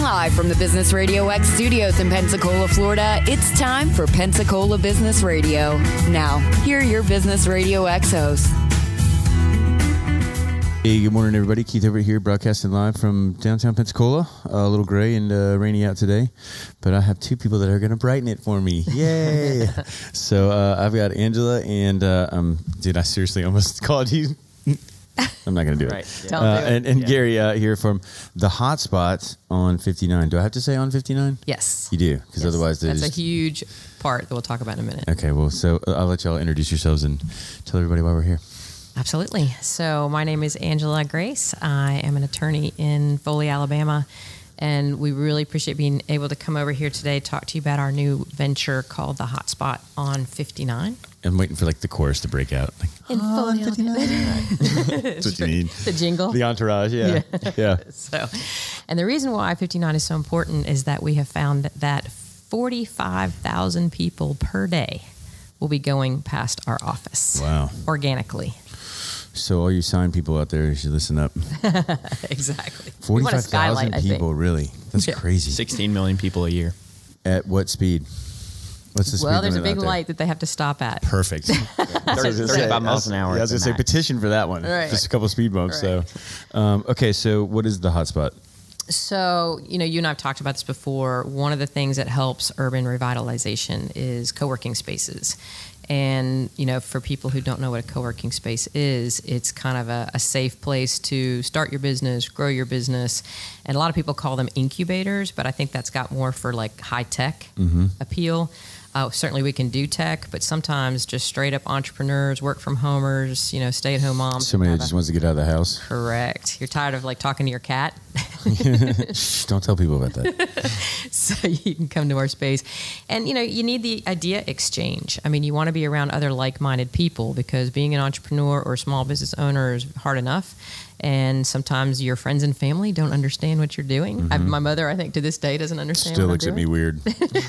live from the Business Radio X studios in Pensacola, Florida, it's time for Pensacola Business Radio. Now, here are your Business Radio X hosts. Hey, good morning, everybody. Keith over here, broadcasting live from downtown Pensacola. A little gray and rainy out today, but I have two people that are going to brighten it for me. Yay! So I've got Angela and, dude, I seriously almost called you. I'm not going to do it. Yeah. And Gary here from the Hotspot on 59. Do I have to say on 59? Yes. You do, because otherwise that's a huge part that we'll talk about in a minute. Okay, well, so I'll let y'all introduce yourselves and tell everybody why we're here. Absolutely. So my name is Angela Grace. I am an attorney in Foley, Alabama, and we really appreciate being able to come over here today, talk to you about our new venture called the Hotspot on 59. I'm waiting for like the chorus to break out. Like, In Foley, 59. That's what you need. The jingle. The entourage, yeah. So, and the reason why 59 is so important is that we have found that 45,000 people per day will be going past our office. Wow. Organically. So all you sign people out there, you should listen up. Exactly. 45,000 people, really? That's crazy. 16 million people a year. At what speed? What's the speed? Well, there's a limit big out there? light that they have to stop at. Perfect. 35 miles an hour. I was going to say petition for that one. Right. Just a couple of speed bumps. Right. So, okay, so what is the Hotspot? So, you and I have talked about this before. One of the things that helps urban revitalization is co-working spaces. And, for people who don't know what a co-working space is, it's kind of a safe place to start your business, grow your business. And a lot of people call them incubators, but I think that's got more for like high-tech appeal. Certainly we can do tech, but sometimes just straight up entrepreneurs, work from homers, stay-at-home moms. Somebody that just wants to get out of the house. Correct. You're tired of like talking to your cat. Shh, don't tell people about that. So you can come to our space. And, you need the idea exchange. I mean, you want to be around other like-minded people because being an entrepreneur or a small business owner is hard enough. And sometimes your friends and family don't understand what you're doing. My mother, I think, to this day doesn't understand Still what looks I'm at me doing. weird.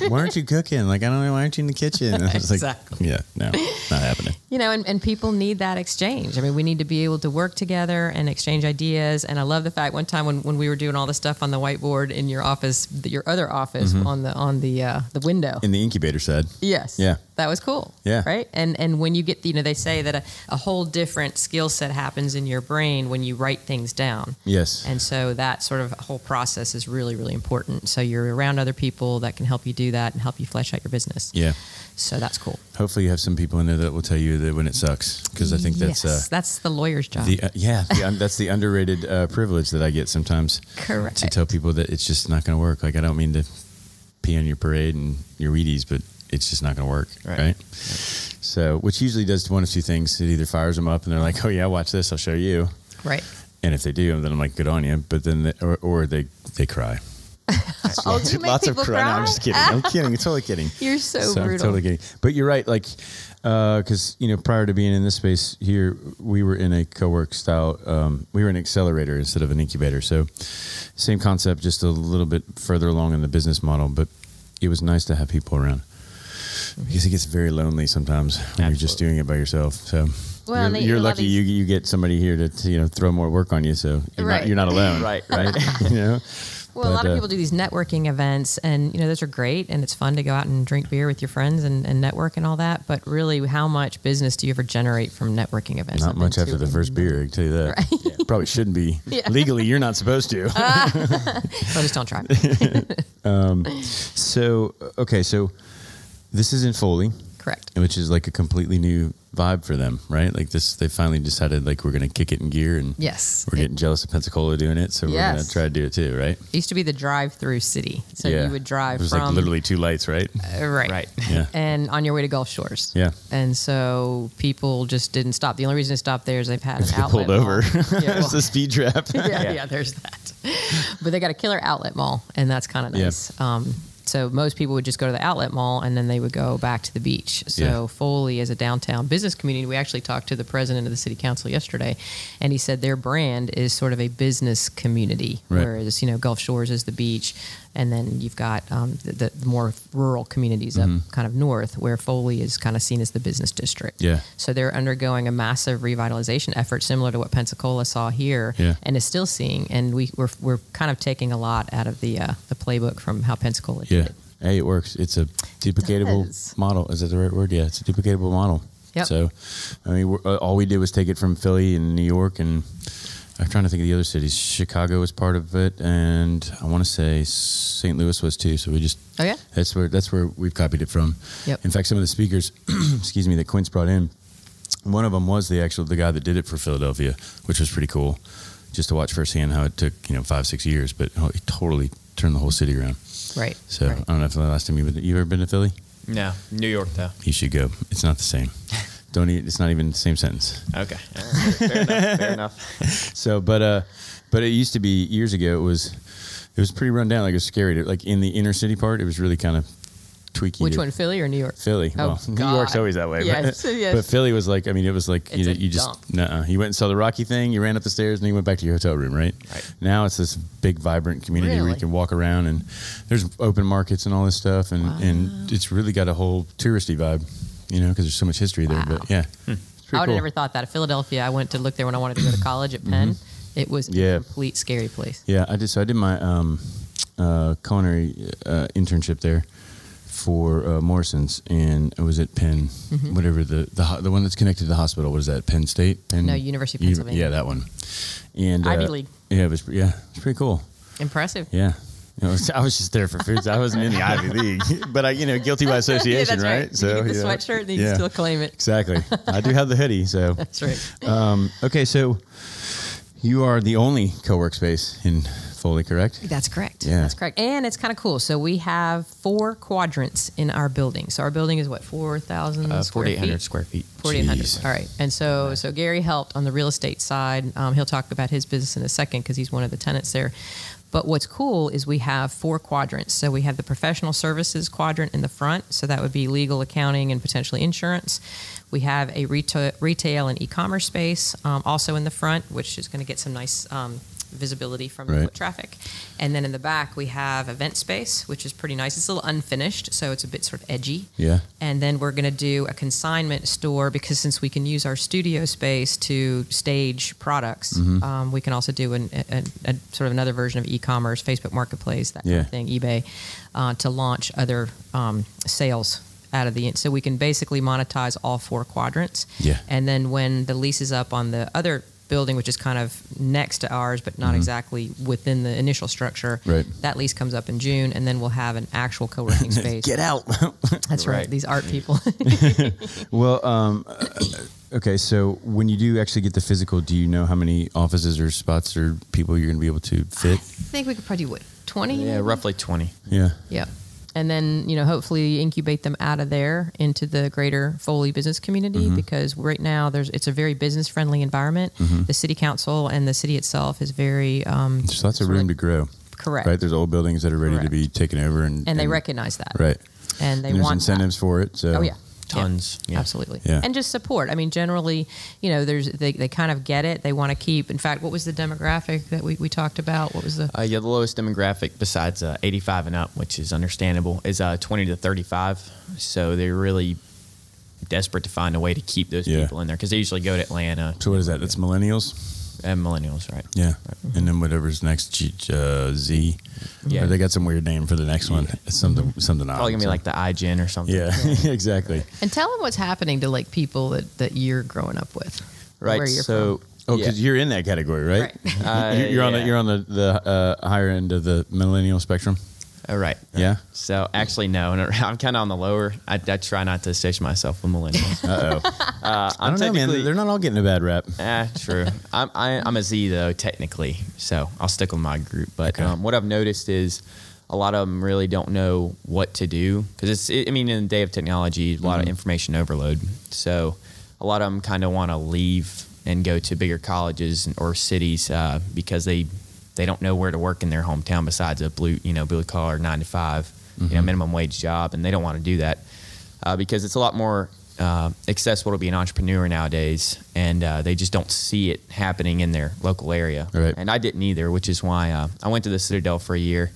Why aren't you cooking? Like, I don't know. Why aren't you in the kitchen? And I was Exactly. like, yeah, no, not happening. And people need that exchange. I mean, we need to be able to work together and exchange ideas. And I love the fact one time when we were doing all the stuff on the whiteboard in your office, your other office on the window. In the incubator side. Yes. Yeah. That was cool. Yeah. Right. And when you get, they say that a whole different skill set happens in your brain when you write things down. Yes. And so that sort of whole process is really, really important. So you're around other people that can help you do that and help you flesh out your business. Yeah. So that's cool. Hopefully you have some people in there that will tell you that when it sucks, because I think that's the lawyer's job. That's the underrated privilege that I get sometimes. Correct. To tell people that it's just not going to work. Like, I don't mean to pee on your parade and your Wheaties, but it's just not going to work, right? So, which usually does one of two things. It either fires them up and they're like, oh yeah, watch this, I'll show you. Right. And if they do, then I'm like, good on you. But then, or they cry. Oh, you make Lots of people cry. No, cry? I'm just kidding. I'm kidding. I'm totally kidding. You're so I'm brutal. totally kidding. But you're right. Like, because prior to being in this space here, we were in a co-work style. We were an accelerator instead of an incubator. So, same concept, just a little bit further along in the business model. But it was nice to have people around because it gets very lonely sometimes when you're just doing it by yourself. So. Well, you're lucky you get somebody here to throw more work on you, so you're not alone. Right. Well, But, a lot of people do these networking events, and those are great, and it's fun to go out and drink beer with your friends and network and all that. But really, how much business do you ever generate from networking events? Not much after the first beer, I can tell you that. Right. Yeah. Probably shouldn't be. Yeah. Legally, you're not supposed to. Well, just don't try. So this is in Foley. Correct. Which is like a completely new vibe for them, right? Like this, they finally decided like we're going to kick it in gear, and Yes. we're getting jealous of Pensacola doing it, so we're going to try to do it too, right? It used to be the drive-through city, so you would drive It was from like literally two lights, right? right, Yeah. and on your way to Gulf Shores. Yeah. And so people just didn't stop. The only reason to stop there is they've had an They outlet pulled over. mall. Yeah, It's a speed trap. yeah, there's that. But they got a killer outlet mall, and that's kind of nice. So most people would just go to the outlet mall and then they would go back to the beach. So Foley as a downtown business community, we actually talked to the president of the city council yesterday, and he said their brand is sort of a business community, whereas, Gulf Shores is the beach. And then you've got the more rural communities up kind of north, where Foley is kind of seen as the business district. Yeah. So they're undergoing a massive revitalization effort, similar to what Pensacola saw here, and is still seeing. And we're kind of taking a lot out of the playbook from how Pensacola did it. Hey, it works. It's a duplicatable model. Is that the right word? Yeah, it's a duplicatable model. Yep. So, I mean, all we did was take it from Philly and New York, and I'm trying to think of the other cities. Chicago was part of it, and I want to say St. Louis was too. So we just that's where we've copied it from. Yep. In fact, some of the speakers, excuse me, that Quince brought in, one of them was the guy that did it for Philadelphia, which was pretty cool, just to watch firsthand how it took 5-6 years, but he totally turned the whole city around. Right. So I don't know if the last time you ever been to Philly? No, New York though. You should go. It's not the same. It's not even the same sentence. Okay. Fair enough. So, but it used to be years ago. It was pretty run down. Like, it was scary. Like in the inner city part, it was really kind of tweaky. Which one, Philly or New York? Philly. Oh, well, God. New York's always that way. Yes, but Philly was like, I mean, it was like you just you went and saw the Rocky thing. You ran up the stairs and you went back to your hotel room. Right. Now it's this big, vibrant community where you can walk around, and there's open markets and all this stuff, and it's really got a whole touristy vibe. Because there's so much history there. But yeah, I would have never thought that. Philadelphia, I went to look there when I wanted to go to college at Penn. It was a complete scary place. Yeah, I did my culinary internship there for Morrison's, and it was at Penn, whatever the one that's connected to the hospital. What is that? Penn State? No, University of Pennsylvania. Yeah, that one. And Ivy League. Yeah, it was pretty cool. Impressive. Yeah. I was just there for food. I wasn't in the Ivy League, but guilty by association, that's right? So you get the sweatshirt, and you can still claim it. Exactly. I do have the hoodie, so that's right. Okay, so you are the only co-work space in Foley, correct? That's correct. Yeah, that's correct. And it's kind of cool. So we have 4 quadrants in our building. So our building is what, 4,000 square feet? 4,800 square feet. 4,800. All right. And so Gary helped on the real estate side. He'll talk about his business in a second because he's one of the tenants there. But what's cool is we have 4 quadrants. So we have the professional services quadrant in the front. So that would be legal, accounting, and potentially insurance. We have a retail and e-commerce space also in the front, which is going to get some nice visibility from the foot traffic. And then in the back, we have event space, which is pretty nice. It's a little unfinished, so it's a bit sort of edgy. Yeah. And then we're going to do a consignment store, because since we can use our studio space to stage products, we can also do a sort of another version of e-commerce, Facebook Marketplace, that kind of thing, eBay, to launch other sales out of so we can basically monetize all 4 quadrants. Yeah. And then when the lease is up on the other building, which is kind of next to ours, but not exactly within the initial structure. Right. That lease comes up in June, and then we'll have an actual co-working space. Get out. That's right. These art people. Well, okay. So when you do actually get the physical, do you know how many offices or spots or people you're going to be able to fit? I think we could probably do 20? Yeah, roughly 20. Yeah. Yeah. And then, hopefully incubate them out of there into the greater Foley business community, because right now it's a very business-friendly environment. The city council and the city itself is very... There's lots of room to grow. Correct. Right? There's old buildings that are ready to be taken over. And they recognize that. Right. And there's incentives for it. So. Oh, yeah. Tons. Yeah. Absolutely. Yeah. And just support. I mean, generally, they kind of get it. They want to keep. In fact, what was the demographic that we talked about? What was the... the lowest demographic besides 85 and up, which is understandable, is 20 to 35. So they're really desperate to find a way to keep those people in there, because they usually go to Atlanta. So what is that? That's millennials? And millennials, right? Yeah. Right. And then whatever's next, Z. Yeah. Or they got some weird name for the next one. It's something odd. Probably going to be like the iGen or something. Yeah, exactly. And tell them what's happening to people that you're growing up with. Right. Where you're from. Because you're in that category, right? You're on the higher end of the millennial spectrum. Right. Yeah. So actually, no. I'm kind of on the lower. I try not to associate myself with millennials. I don't know, man. They're not all getting a bad rap. True. I'm a Z though, technically. So I'll stick with my group. But what I've noticed is a lot of them really don't know what to do, because in the day of technology, a lot of information overload. So a lot of them kind of want to leave and go to bigger colleges or cities because they don't know where to work in their hometown besides a blue collar 9 to 5. minimum wage job, and they don't want to do that because it's a lot more accessible to be an entrepreneur nowadays, and they just don't see it happening in their local area. Right. And I didn't either, which is why I went to the Citadel for a year.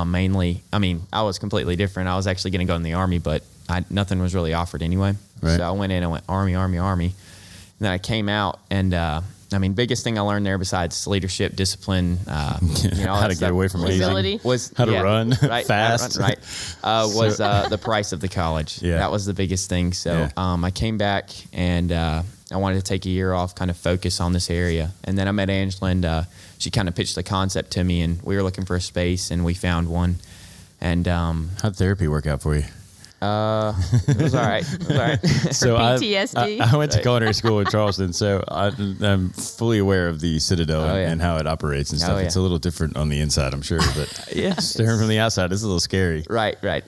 Mainly, I was completely different. I was actually going to go in the Army, but nothing was really offered anyway. Right. So I went in and went Army. And then I came out, and biggest thing I learned there besides leadership, discipline, how to get away from hazing, was how to run fast, was the price of the college. Yeah. That was the biggest thing. So I came back, and I wanted to take a year off, kind of focus on this area. And then I met Angela, and she kind of pitched the concept to me, and we were looking for a space, and we found one. And how'd therapy work out for you? It was all right. So PTSD. I went to culinary school in Charleston, so I'm fully aware of the Citadel and how it operates and stuff. It's a little different on the inside, I'm sure, but staring from the outside, it's a little scary. Right. I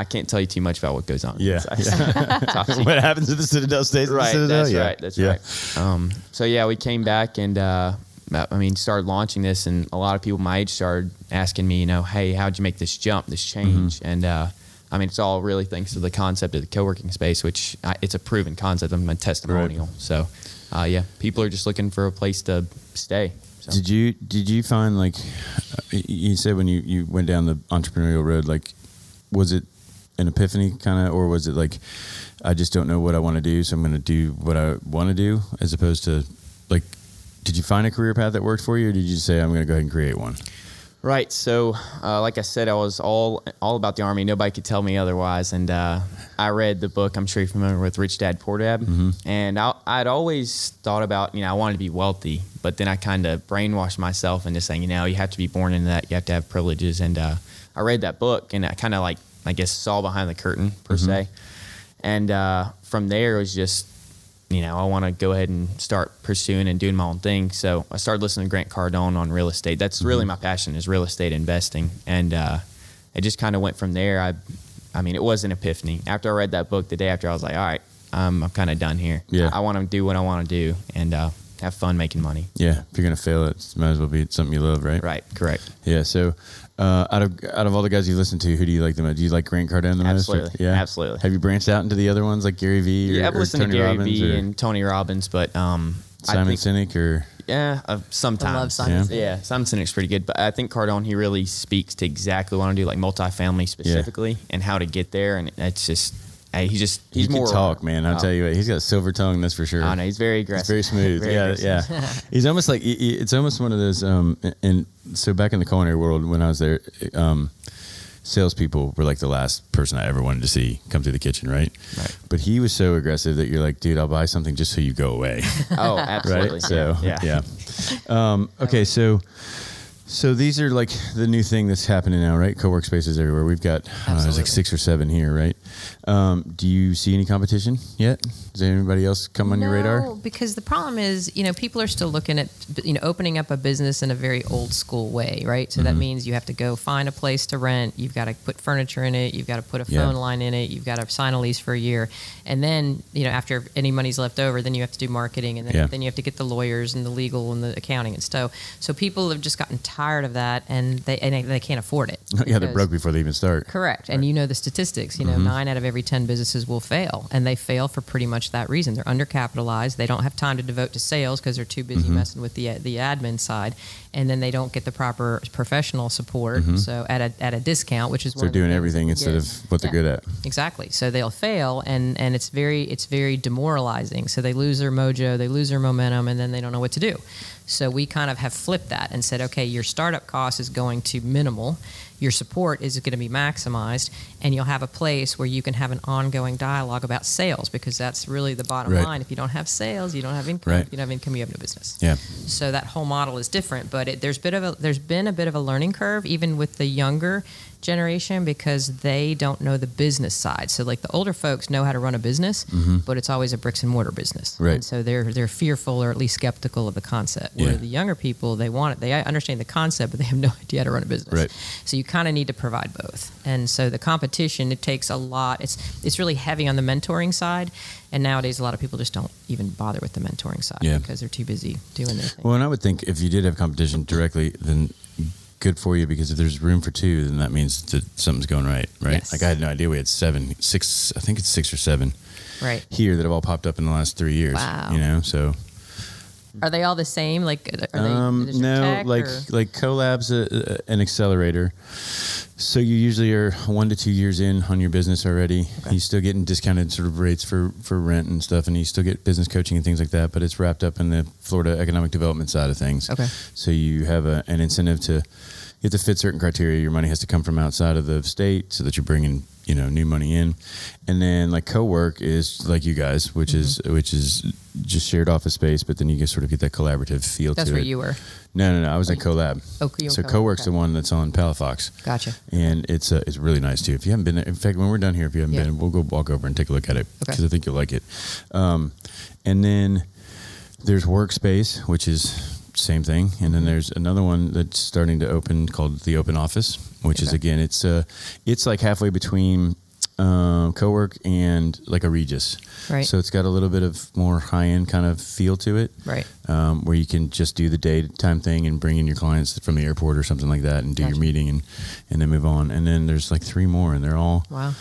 can't tell you too much about what goes on. Yeah. What happens at the Citadel stays at the Citadel? That's right. So we came back and started launching this, and a lot of people my age started asking me, hey, how'd you make this jump, this change? And it's all really thanks to the concept of the co-working space, which it's a proven concept. I'm a testimonial. Right. So, people are just looking for a place to stay. So. Did you find, like, you said when you went down the entrepreneurial road, like, was it an epiphany kind of, or was it like, I just don't know what I want to do, so I'm going to do what I want to do, as opposed to, like, did you find a career path that worked for you, or did you say, I'm going to go ahead and create one? Right. So, like I said, I was all about the Army. Nobody could tell me otherwise. And I read the book. I'm sure you're familiar with Rich Dad, Poor Dad. Mm-hmm. And I'd always thought about, I wanted to be wealthy. But then I kind of brainwashed myself into saying, you have to be born into that. You have to have privileges. And I read that book, and I kind of, saw behind the curtain, per se. And from there, it was just, I want to go ahead and start pursuing and doing my own thing. So I started listening to Grant Cardone on real estate. That's really my passion, is real estate investing. And it just kind of went from there. It was an epiphany. After I read that book, the day after, I was like, all right, I'm kind of done here. Yeah. I want to do what I want to do and have fun making money. Yeah. If you're going to fail, it might as well be something you love, right? Right. Correct. Yeah. So out of all the guys you listen to, who do you like the most? Do you like Grant Cardone the most? Absolutely. Yeah. Absolutely. Have you branched out into the other ones like Gary Vee? I've listened to Gary Vee and Tony Robbins, but Simon Sinek or? Yeah, sometimes. I love Simon Sinek. Yeah, Simon Sinek's pretty good, but I think Cardone, he really speaks to exactly what I want to do, like multifamily specifically, and how to get there, and it's just... he's more talk, man. I'll tell you what, he's got a silver tongue, that's for sure. I know, he's very aggressive. He's very smooth. Yeah. He's almost like, it's almost one of those, and so back in the culinary world when I was there, salespeople were like the last person I ever wanted to see come through the kitchen, right? But he was so aggressive that you're like, dude, I'll buy something just so you go away. Oh, absolutely. Right? So, yeah. Okay, so these are like the new thing that's happening now, right? Co-work spaces everywhere. We've got, there's like 6 or 7 here, right? Do you see any competition yet? Does anybody else come on your radar? No, because the problem is, people are still looking at, opening up a business in a very old school way, right? So that means you have to go find a place to rent. You've got to put furniture in it. You've got to put a phone line in it. You've got to sign a lease for a year. And then, after any money's left over, then you have to do marketing. And then you have to get the lawyers and the legal and the accounting and stuff. So people have just gotten tired of that, and they can't afford it. They're broke before they even start. Correct. And the statistics, 9 out of every 10 businesses will fail, and they fail for pretty much that reason. They're undercapitalized. They don't have time to devote to sales because they're too busy messing with the admin side, and then they don't get the proper professional support. So at a discount, which is they're doing everything instead of what they're good at. Exactly. So they'll fail, and it's very demoralizing. So they lose their mojo, they lose their momentum, and then they don't know what to do. So we kind of have flipped that and said, okay, your startup cost is going to minimal. Your support is going to be maximized, and you'll have a place where you can have an ongoing dialogue about sales, because that's really the bottom line. If you don't have sales, you don't have income. If you don't have income, you have no business. Yeah. So that whole model is different, but there's been a bit of a learning curve, even with the younger generation, because they don't know the business side. So like the older folks know how to run a business, but it's always a bricks and mortar business. Right. And so they're fearful or at least skeptical of the concept. Where the younger people, they understand the concept, but they have no idea how to run a business. Right. So you kind of need to provide both. And so the competition, it takes a lot. It's really heavy on the mentoring side. And nowadays, a lot of people just don't even bother with the mentoring side because they're too busy doing their thing. Well, and I would think if you did have competition directly, then good for you, because if there's room for two, then that means that something's going right? Yes. Like I had no idea we had 6, I think it's 6 or 7 right here that have all popped up in the last 3 years. Wow. You know, so. Are they all the same? Like, are they No, tech, like CoLab's an accelerator. So you usually are 1 to 2 years in on your business already. Okay. You're still getting discounted sort of rates for rent and stuff, and you still get business coaching and things like that, but it's wrapped up in the Florida economic development side of things. Okay. So you have an incentive to, you have to fit certain criteria. Your money has to come from outside of the state so that you're bringing, you know, new money in. And then like co-work is like you guys, which is just shared office space, but then you sort of get that collaborative feel to it. That's where you were. No. I was at CoLab. Oh, you were so CoLab, co-work's okay. the one that's on Palafox. Gotcha. And it's really nice too. If you haven't been there, in fact, when we're done here, if you haven't been, we'll go walk over and take a look at it, because I think you'll like it. And then there's Workspace, which is same thing. And then there's another one that's starting to open called the Open Office, which is, again, it's like halfway between co-work and like a Regis. Right. So it's got a little bit of more high-end kind of feel to it. Right. Where you can just do the daytime thing and bring in your clients from the airport or something like that and do your meeting and then move on. And then there's like 3 more, and they're all... Wow.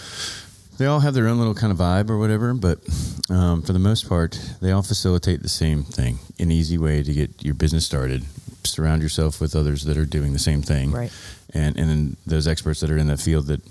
They all have their own little kind of vibe or whatever, but for the most part, they all facilitate the same thing. An easy way to get your business started. Surround yourself with others that are doing the same thing. Right. And then those experts that are in that field that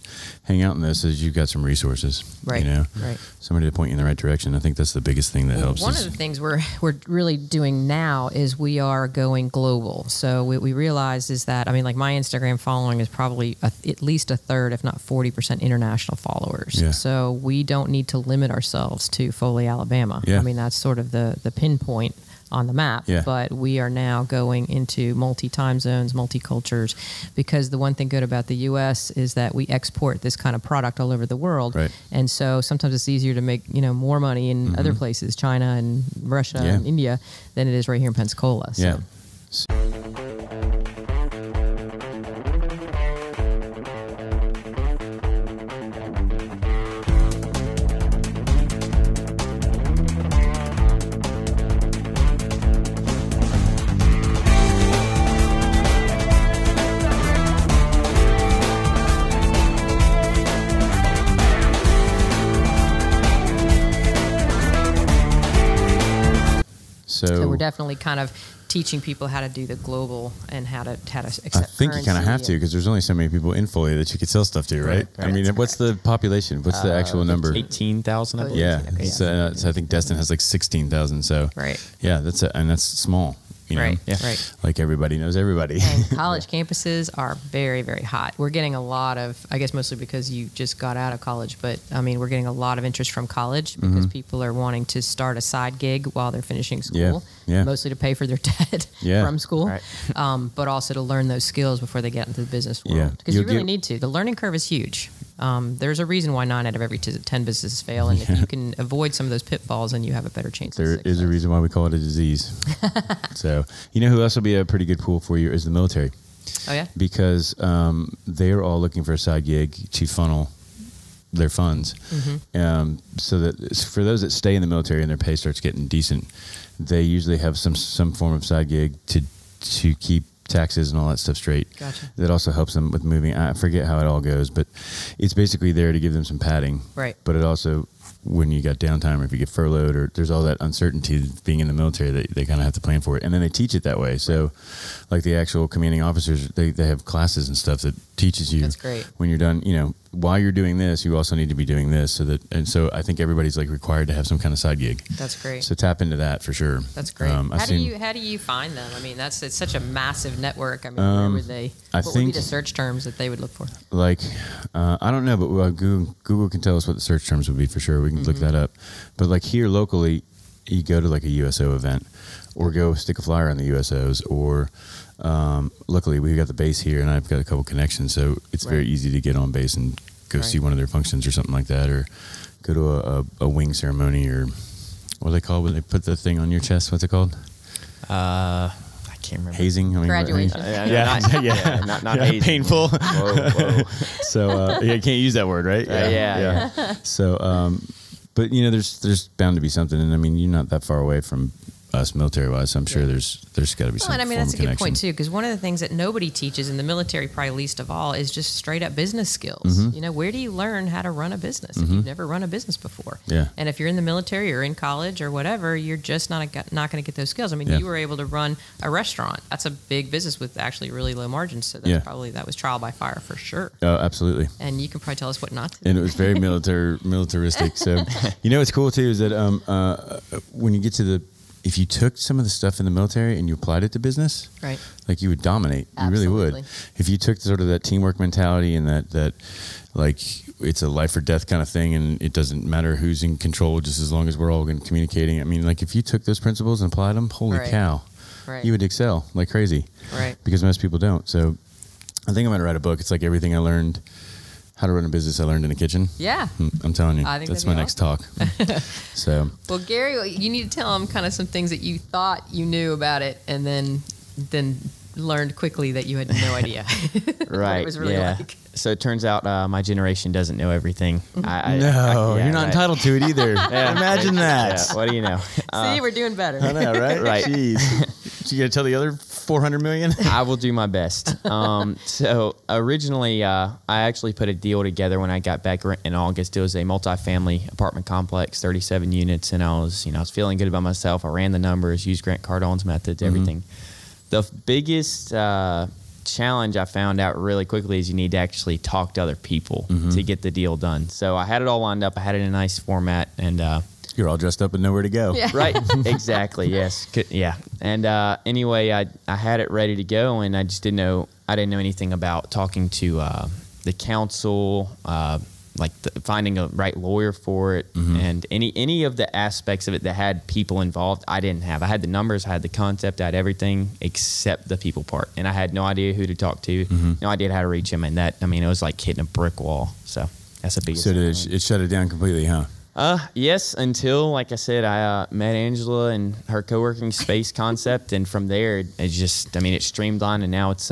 hang out in this, is you've got some resources. Right. You know? Right. Somebody to point you in the right direction. I think that's the biggest thing that helps. One of the things we're really doing now is we are going global. So what we realized is that, I mean, like my Instagram following is probably at least a third, if not 40% international followers. Yeah. So we don't need to limit ourselves to Foley, Alabama. Yeah. I mean, that's sort of the pinpoint on the map, but we are now going into multi-time zones, multi-cultures, because the one thing good about the U.S. is that we export this kind of product all over the world. Right. And so sometimes it's easier to make, you know, more money in other places, China and Russia and India, than it is right here in Pensacola. So. Yeah. So we're definitely kind of teaching people how to do the global and how to accept I think you kind of have currency to, because there's only so many people in Foley that you could sell stuff to, right? I mean, what's the population? What's the actual number? 18,000, I believe. Yeah. So I think Destin has like 16,000. So Right. yeah, and that's small. You know? Right, Yeah. right. Like everybody knows everybody. And college campuses are very, very hot. We're getting a lot of, I guess mostly because you just got out of college, but I mean, we're getting a lot of interest from college because people are wanting to start a side gig while they're finishing school. Yeah. Mostly to pay for their debt from school, but also to learn those skills before they get into the business world. Yeah. Because you really need to. The learning curve is huge. There's a reason why 9 out of every 10 businesses fail, and if you can avoid some of those pitfalls, then you have a better chance. There is a reason why we call it a disease. So, you know who else will be a pretty good pool for you is the military. Oh, yeah? Because they're all looking for a side gig to funnel their funds. So that for those that stay in the military and their pay starts getting decent, they usually have some form of side gig to keep taxes and all that stuff straight. Gotcha. That also helps them with moving. I forget how it all goes, but it's basically there to give them some padding. Right. But it also, when you got downtime or if you get furloughed, or there's all that uncertainty of being in the military, that they kind of have to plan for it. And then they teach it that way. So like the actual commanding officers, they have classes and stuff that teaches you. That's great. When you're done, you know, while you're doing this, you also need to be doing this. So I think everybody's like required to have some kind of side gig. That's great. So tap into that for sure. That's great. How do you find them? I mean, it's such a massive network. I mean, where would they? What would be the search terms that they would look for? Like, I don't know, but Google can tell us what the search terms would be for sure. We can look that up. But like here locally, you go to like a USO event, or go stick a flyer on the USOs, or luckily we got the base here, and I've got a couple connections, so it's very easy to get on base and go see one of their functions or something like that, or go to a wing ceremony, or what do they call when they put the thing on your chest? What's it called? I can't remember. Hazing. I mean, Graduation. Not hazing. Painful. Whoa. So you can't use that word, right? Yeah. So, but you know, there's bound to be something, and I mean, you're not that far away from us military wise. So I'm sure there's got to be some. And I mean, that's a connection. good point too, because one of the things that nobody teaches in the military, probably least of all, is just straight up business skills. Mm-hmm. You know, where do you learn how to run a business if you've never run a business before? Yeah. And if you're in the military or in college or whatever, you're just not going to get those skills. I mean, Yeah. you were able to run a restaurant. That's a big business with actually really low margins. So that's that was trial by fire for sure. Oh, absolutely. And you can probably tell us what not to do. And it was very militaristic. So, you know, what's cool too is that when you get to if you took some of the stuff in the military and you applied it to business, Right. like you would dominate. You really would. Absolutely. If you took sort of that teamwork mentality and that like it's a life or death kind of thing, and it doesn't matter who's in control, just as long as we're all communicating. I mean, like if you took those principles and applied them, holy Right. cow, Right. you would excel like crazy. Right. Because most people don't. So I think I'm going to write a book. It's like everything I learned, how to run a business I learned in the kitchen. Yeah. I'm telling you, I think that's that'd my be next talk. So Well, Gary, you need to tell them kind of some things that you thought you knew about it, and then learned quickly that you had no idea. Right. What it was really like. So it turns out my generation doesn't know everything. you're not entitled to it either. Imagine that. Yeah, what do you know? See, we're doing better. I know, right? Right. Jeez. You got to tell the other 400 million? I will do my best. So originally, I actually put a deal together when I got back in August. It was a multifamily apartment complex, 37 units, and I was feeling good about myself. I ran the numbers, used Grant Cardone's methods, everything. The biggest challenge I found out really quickly is you need to actually talk to other people to get the deal done. So I had it all lined up. I had it in a nice format, and You're all dressed up and nowhere to go. Yeah. right, exactly, yes, yeah. And anyway, I had it ready to go, and I just didn't know anything about talking to the council, like finding a right lawyer for it, and any of the aspects of it that had people involved. I didn't have. I had the numbers, I had the concept, I had everything except the people part, and I had no idea who to talk to, no idea how to reach them, and it was like hitting a brick wall. So that's the biggest. So challenge. it shut it down completely, huh? Yes, until, like I said, I met Angela and her co-working space concept, and from there, it streamlined, and now it's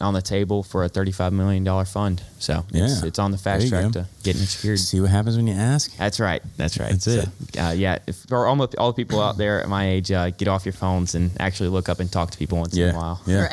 on the table for a $35 million fund. So it's on the fast track to getting it secured. See what happens when you ask? That's right. That's it. For almost all the people out there at my age, get off your phones and actually look up and talk to people once in a while. Yeah.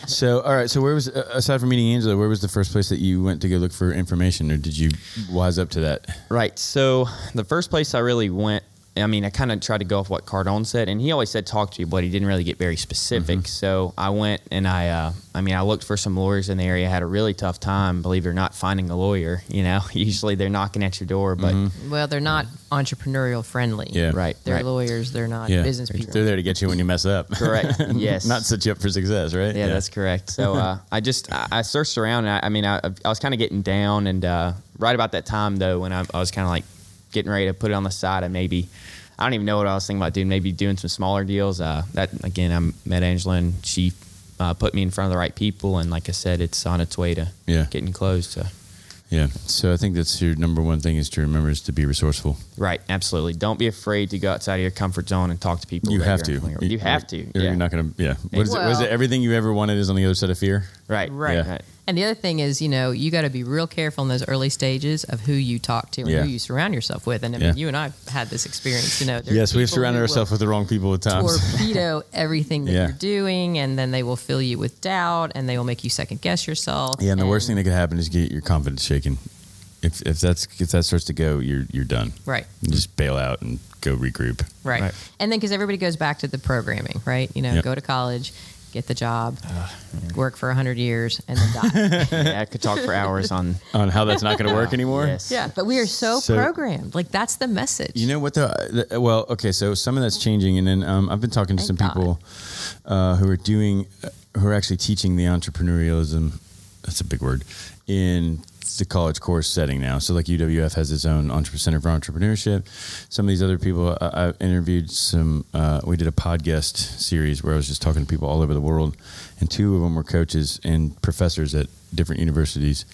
So, all right. So where was, aside from meeting Angela, where was the first place that you went to go look for information, or did you wise up to that? Right. So the first place I really went, I kind of tried to go off what Cardone said, and he always said talk to you, but he didn't really get very specific. So I went and I looked for some lawyers in the area. I had a really tough time, believe it or not, finding a lawyer. Usually they're knocking at your door, but Well, they're not entrepreneurial friendly. Yeah. right, They're right. lawyers. They're not business people. They're there to get you when you mess up. Correct. Yes. Not set you up for success, right? Yeah, that's correct. So I searched around, and I was kind of getting down, and right about that time though, when I was kind of like getting ready to put it on the side, and maybe, I don't even know what I was thinking about doing, maybe doing some smaller deals. I met Angela, and she put me in front of the right people, and like I said, it's on its way to getting closed. So. Yeah. So I think that's your number one thing is to remember is to be resourceful. Right. Absolutely. Don't be afraid to go outside of your comfort zone and talk to people. You that have you're to. familiar with. You have to. You're not going to, What is it? Everything you ever wanted is on the other side of fear? Right. Right. Yeah. Right. And the other thing is, you got to be real careful in those early stages of who you talk to and who you surround yourself with. And I mean, you and I had this experience. Yes, we've surrounded ourselves with the wrong people at times. Torpedo everything that you're doing, and then they will fill you with doubt, and they will make you second guess yourself. Yeah, and the worst thing that could happen is get your confidence shaken. If that starts to go, you're done. Right. You just bail out and go regroup. Right. And then because everybody goes back to the programming, right? Go to college, get the job, work for 100 years, and then die. Yeah, I could talk for hours on how that's not going to work anymore. Yes. Yeah, but we are so programmed. Like, that's the message. You know what though? Well, okay, so some of that's changing, and then I've been talking to some people who are actually teaching the entrepreneurialism. That's a big word in the college course setting now. So like UWF has its own Center for Entrepreneurship. Some of these other people, I interviewed some, we did a podcast series where I was just talking to people all over the world, and two of them were coaches and professors at different universities,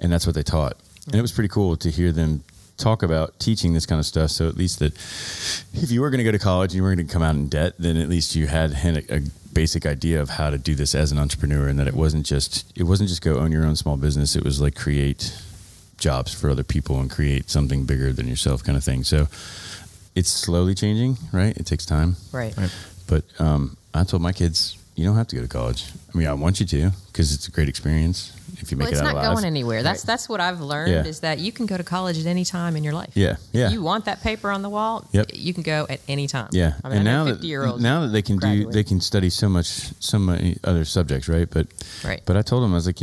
and that's what they taught. And it was pretty cool to hear them talk about teaching this kind of stuff. So at least that if you were going to go to college and you were going to come out in debt, then at least you had a basic idea of how to do this as an entrepreneur, and that it wasn't just go own your own small business. It was like create jobs for other people and create something bigger than yourself kind of thing. So it's slowly changing, right? It takes time. Right. But I told my kids, you don't have to go to college. I mean, I want you to, because it's a great experience if you make it out alive. It's not going anywhere. That's what I've learned is that you can go to college at any time in your life. Yeah, yeah. If you want that paper on the wall, you can go at any time. Yeah, I mean, and now that 50-year-olds they can they can study so many other subjects, right? But I told them, I was like,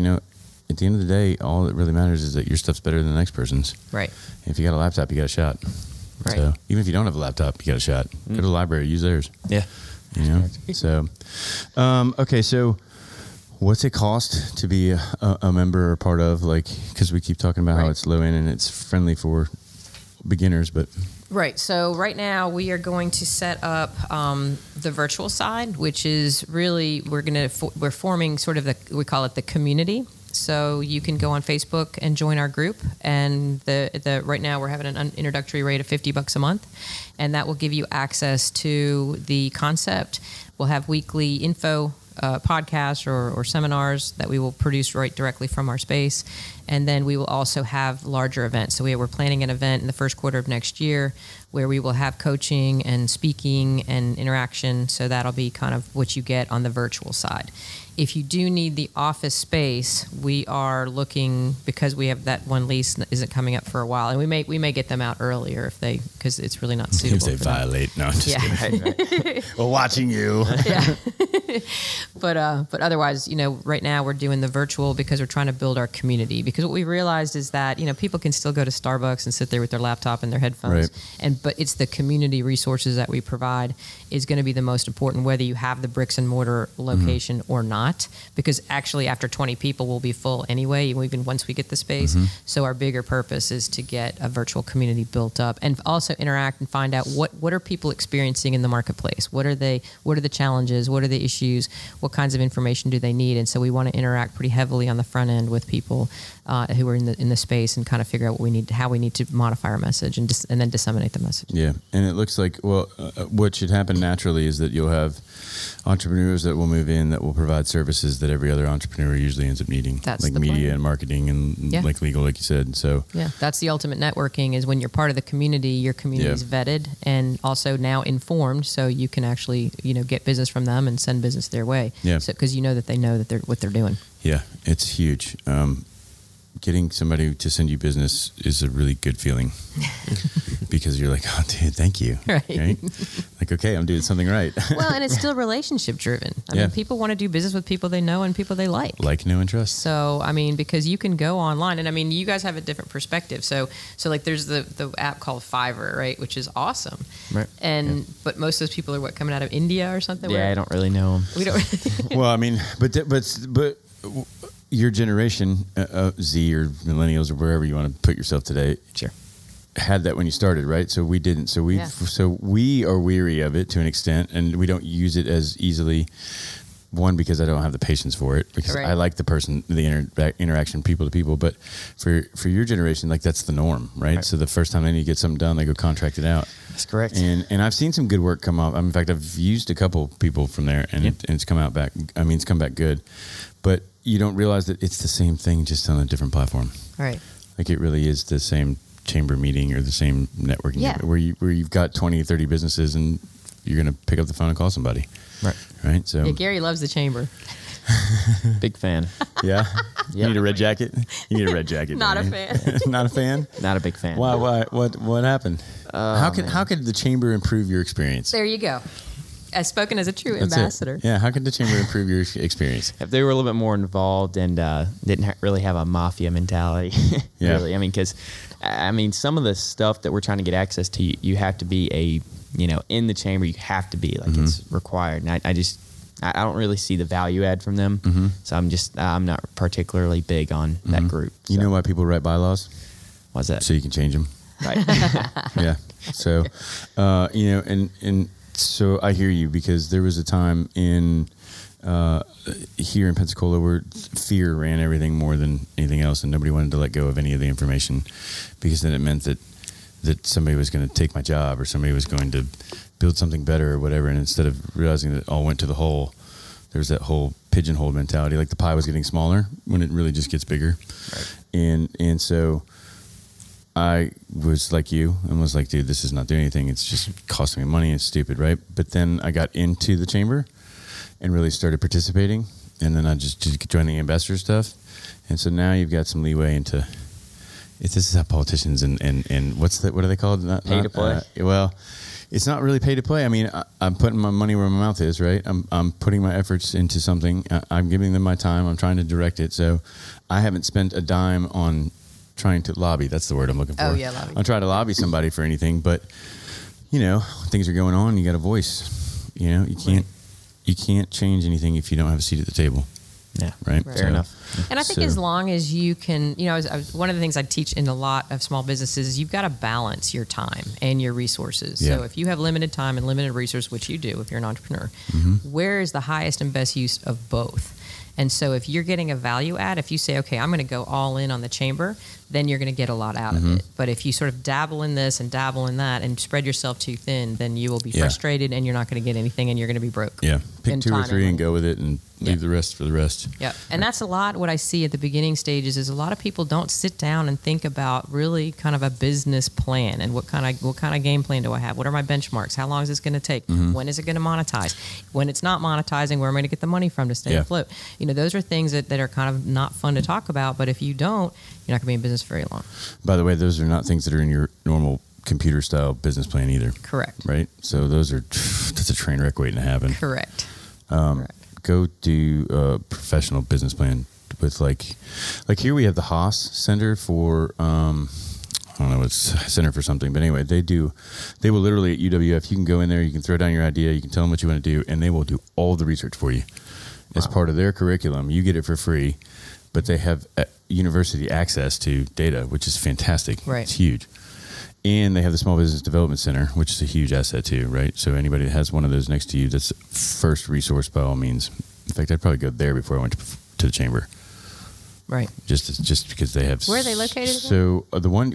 at the end of the day, all that really matters is that your stuff's better than the next person's. Right. If you got a laptop, you got a shot. Right. So even if you don't have a laptop, you got a shot. Go to the library, use theirs. Yeah. So, okay, so what's it cost to be a member or part of, like, because we keep talking about how it's low end and it's friendly for beginners, but. Right. So right now we are going to set up the virtual side, which is really, we're forming sort of we call it the community. So you can go on Facebook and join our group, and the right now we're having an introductory rate of $50 a month, and that will give you access to the concept. We'll have weekly info podcasts or seminars that we will produce right directly from our space, and then we will also have larger events. So we're planning an event in the first quarter of next year where we will have coaching and speaking and interaction. So that'll be kind of what you get on the virtual side. If you do need the office space, we are looking, because we have that one lease that isn't coming up for a while, and we may get them out earlier because it's really not suitable. If they violate, no, I'm just kidding. We're watching you. Yeah. But otherwise, right now we're doing the virtual because we're trying to build our community. Because what we realized is that people can still go to Starbucks and sit there with their laptop and their headphones, but it's the community resources that we provide is going to be the most important, whether you have the bricks and mortar location or not. Because actually after 20 people we'll be full anyway, even once we get the space. So our bigger purpose is to get a virtual community built up and also interact and find out what are people experiencing in the marketplace. What are the challenges? What are the issues? What kinds of information do they need? And so we want to interact pretty heavily on the front end with people who are in the space and kind of figure out how we need to modify our message and then disseminate the message. Yeah, and it looks like what should happen naturally is that you'll have entrepreneurs that will move in that will provide services that every other entrepreneur usually ends up needing. That's like the media plan. And marketing and like legal, like you said. So yeah, that's the ultimate networking, is when you're part of the community, your community is vetted and also now informed, so you can actually get business from them and send business their way. Yeah, because that they know that what they're doing. Yeah, it's huge. Getting somebody to send you business is a really good feeling because you're like, oh, dude, thank you. Right? Like, okay, I'm doing something right. Well, and it's still relationship driven. I mean, people want to do business with people they know and people they like. Like, know, and trust. So, I mean, because you can go online, and I mean, you guys have a different perspective. So like, there's the app called Fiverr, right, which is awesome. Right. And but most of those people are coming out of India or something. Yeah, I don't really know them. We don't. Well, I mean, but your generation, Z or millennials or wherever you want to put yourself today, sure, had that when you started, right? So we didn't. So we are weary of it to an extent, and we don't use it as easily. One, because I don't have the patience for it, because I like the interaction, people to people. But for your generation, like, that's the norm, right? So the first time they need to get something done, they go contract it out. That's correct. And I've seen some good work come up. In fact, I've used a couple people from there, and it's come back. I mean, it's come back good. But you don't realize that it's the same thing, just on a different platform. Right. Like, it really is the same chamber meeting or the same networking where you've got 20, 30 businesses and you're going to pick up the phone and call somebody. Right. So Gary loves the chamber. Big fan. Yeah. You need a red jacket? You need a red jacket. Not a fan. Not a fan? Not a big fan. Why? What happened? How could the chamber improve your experience? There you go. As spoken as a true ambassador. Yeah, how could the chamber improve your experience? If they were a little bit more involved and didn't really have a mafia mentality, really. I mean, because some of the stuff that we're trying to get access to, you have to be in the chamber. You have to be it's required. And I don't really see the value add from them. So I'm not particularly big on that group. So. You know why people write bylaws? Why's that? So you can change them. Right. Yeah. So, and so I hear you, because there was a time here in Pensacola where fear ran everything more than anything else, and nobody wanted to let go of any of the information, because then it meant that somebody was going to take my job, or somebody was going to build something better or whatever. And instead of realizing that it all went to the hole, there was that whole pigeonhole mentality, like the pie was getting smaller when it really just gets bigger. Right. And so I was like you and was like, dude, this is not doing anything. It's just costing me money. It's stupid, right? But then I got into the chamber and really started participating. And then I just joined the ambassador stuff. And so now you've got some leeway into, this is how politicians and what are they called? Pay to play? Well, it's not really pay to play. I mean, I'm putting my money where my mouth is, right? I'm putting my efforts into something. I'm giving them my time. I'm trying to direct it. So I haven't spent a dime on trying to lobby. That's the word I'm looking for. Oh, yeah, lobby. I'm trying to lobby somebody for anything, but things are going on. You got a voice. You can't change anything if you don't have a seat at the table. Yeah, right. Fair enough. And I think as long as you can, one of the things I teach in a lot of small businesses is you've got to balance your time and your resources. Yeah. So if you have limited time and limited resource, which you do if you're an entrepreneur, where is the highest and best use of both? And so if you're getting a value add, if you say, okay, I'm going to go all in on the chamber, then you're going to get a lot out of it. But if you sort of dabble in this and dabble in that and spread yourself too thin, then you will be frustrated and you're not going to get anything and you're going to be broke. Yeah. Pick 2 or 3 and go with it and leave the rest for the rest. Yeah. And that's a lot what I see at the beginning stages is a lot of people don't sit down and think about really kind of a business plan and what kind of game plan do I have? What are my benchmarks? How long is this going to take? When is it going to monetize? When it's not monetizing, where am I going to get the money from to stay afloat? Those are things that are kind of not fun to talk about, but if you don't, you're not going to be in business very long. By the way, those are not things that are in your normal computer style business plan either. Correct. Right? So that's a train wreck waiting to happen. Correct. Go do a professional business plan with like here we have the Haas Center for I don't know, it's Center for something, but anyway, they will literally at UWF, you can go in there, you can throw down your idea, you can tell them what you want to do, and they will do all the research for you. As part of their curriculum. You get it for free, but they have university access to data, which is fantastic. Right. It's huge. And they have the Small Business Development Center, which is a huge asset too, right? So anybody that has one of those next to you, that's first resource by all means. In fact, I'd probably go there before I went to the chamber. Right. Just because they have... Where are they located again? So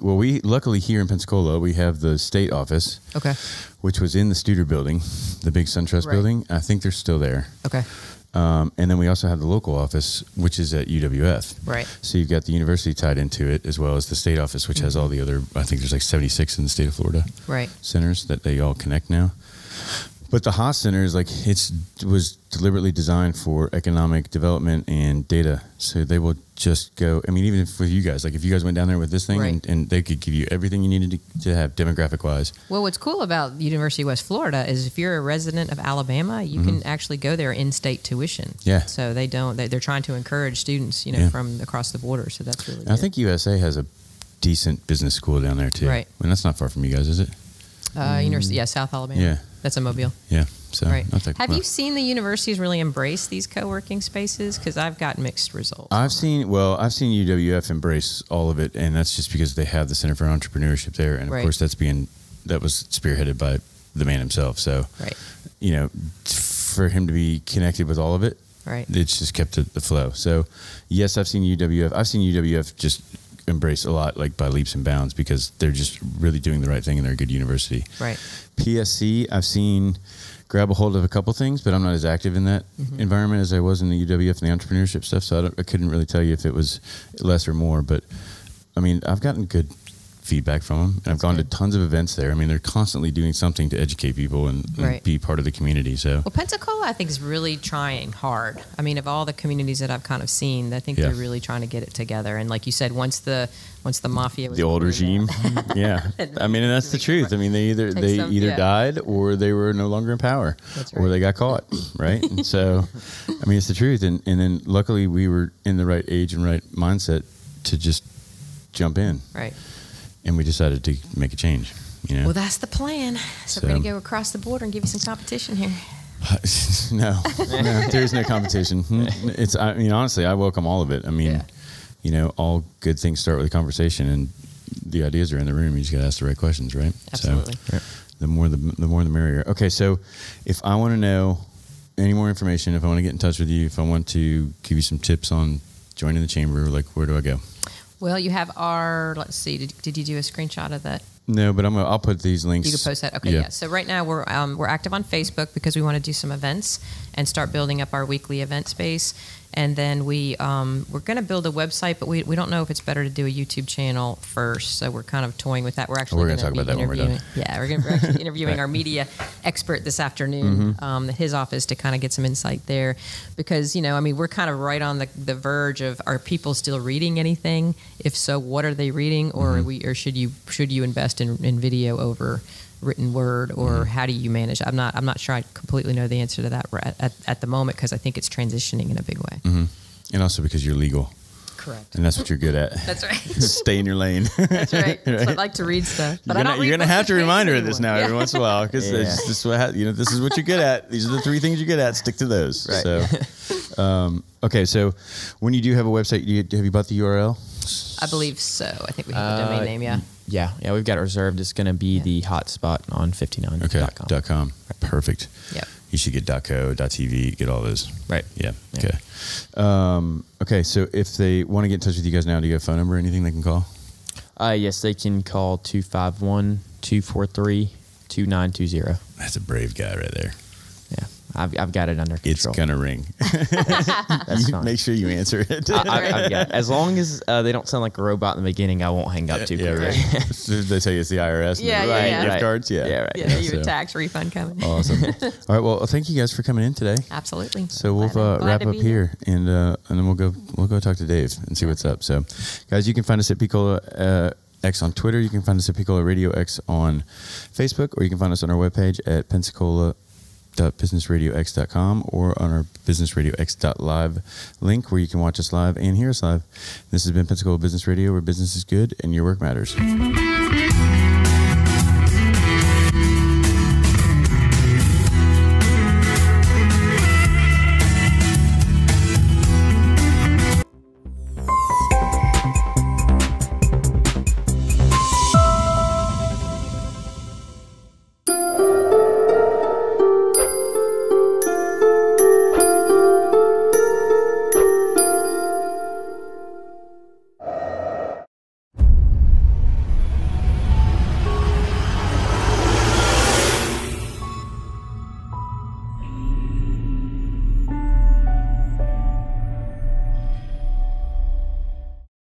we luckily here in Pensacola, we have the state office. Okay. Which was in the Studer building, the big SunTrust building. I think they're still there. Okay. And then we also have the local office, which is at UWF. Right. So you've got the university tied into it, as well as the state office, which has all the other, I think there's like 76 in the state of Florida. Right. Centers that they all connect now. But the Haas Center is it was deliberately designed for economic development and data. So they will just go, I mean, even if with you guys, like if you guys went down there with this thing and they could give you everything you needed to have demographic wise. Well, what's cool about University of West Florida is if you're a resident of Alabama, you can actually go there in-state tuition. Yeah. So they're trying to encourage students, from across the border. So that's really good. I think USA has a decent business school down there too. Right. And that's not far from you guys, is it? University, South Alabama. Yeah. That's in Mobile. Yeah. So Have you seen the universities really embrace these co-working spaces? Because I've got mixed results. I've seen UWF embrace all of it, and that's just because they have the Center for Entrepreneurship there, and of course that was spearheaded by the man himself. So, for him to be connected with all of it, it's just kept the flow. So, yes, I've seen UWF. I've seen UWF just embrace a lot, like by leaps and bounds, because they're just really doing the right thing and they're a good university. Right. PSC, I've seen grab a hold of a couple things, but I'm not as active in that environment as I was in the UWF and the entrepreneurship stuff. So I couldn't really tell you if it was less or more, but I mean, I've gotten good feedback from them. And I've gone to tons of events there. I mean, they're constantly doing something to educate people and be part of the community. So, well, Pensacola, I think, is really trying hard. I mean, of all the communities that I've kind of seen, I think they're really trying to get it together. And like you said, once the mafia was the old regime, I mean, and that's the truth. I mean, they either died or they were no longer in power, or they got caught, right? And so, I mean, it's the truth. And then luckily we were in the right age and right mindset to just jump in, right? And we decided to make a change. Well, that's the plan. So we're going to go across the border and give you some competition here. No, there's no competition. I mean, honestly, I welcome all of it. I mean, all good things start with a conversation, and the ideas are in the room. You just got to ask the right questions, right? Absolutely. So, the more the merrier. Okay, so if I want to know any more information, if I want to get in touch with you, if I want to give you some tips on joining the chamber, like where do I go? Well, you have our, let's see, did you do a screenshot of that? No, but I'll put these links. You can post that. Okay, yeah. So right now we're active on Facebook because we want to do some events and start building up our weekly event space. And then we're going to build a website, but we don't know if it's better to do a YouTube channel first. So we're kind of toying with that. We're actually going to talk about that when we're done. Yeah, we're actually interviewing right. our media expert this afternoon at his office to kind of get some insight there. Because, we're kind of right on the verge of, are people still reading anything? If so, what are they reading? Or should you invest in video over written word, or how do you manage it? I'm not sure I completely know the answer to that at the moment, because I think it's transitioning in a big way. And also because you're legal. Correct. And that's what you're good at. That's right. Stay in your lane. That's right. So I like to read stuff. But you're gonna have to remind her of this now every once in a while, because Yeah. this is what you're good at. These are the 3 things you're good at. Stick to those. Right. So, okay. So when you do have a website, have you bought the URL? I believe so. I think we have the domain name. Yeah. Yeah, we've got it reserved. It's going to be the hotspot on 59.com. Okay. .com. Perfect. Yep. You should get .co, .tv, get all those. Right. Yeah. Okay. Okay. So if they want to get in touch with you guys now, do you have a phone number or anything they can call? Yes, they can call 251-243-2920. That's a brave guy right there. Yeah, I've got it under control. It's gonna ring. That's fine. Make sure you answer it. I've got it. As long as they don't sound like a robot in the beginning, I won't hang up too quick. Right. They tell you it's the IRS. Yeah, right. yeah. Gift Right. cards. Yeah. Yeah, right. Yeah, you have a tax refund coming. Awesome. All right. Well, thank you guys for coming in today. Absolutely. So we'll Glad wrap to up be here, and then we'll go talk to Dave and see what's up. So, guys, you can find us at Pensacola X on Twitter. You can find us at Pensacola Radio X on Facebook, or you can find us on our webpage at Pensacola.businessradiox.com, or on our businessradiox.live link, where you can watch us live and hear us live. This has been Pensacola Business Radio, where business is good and your work matters.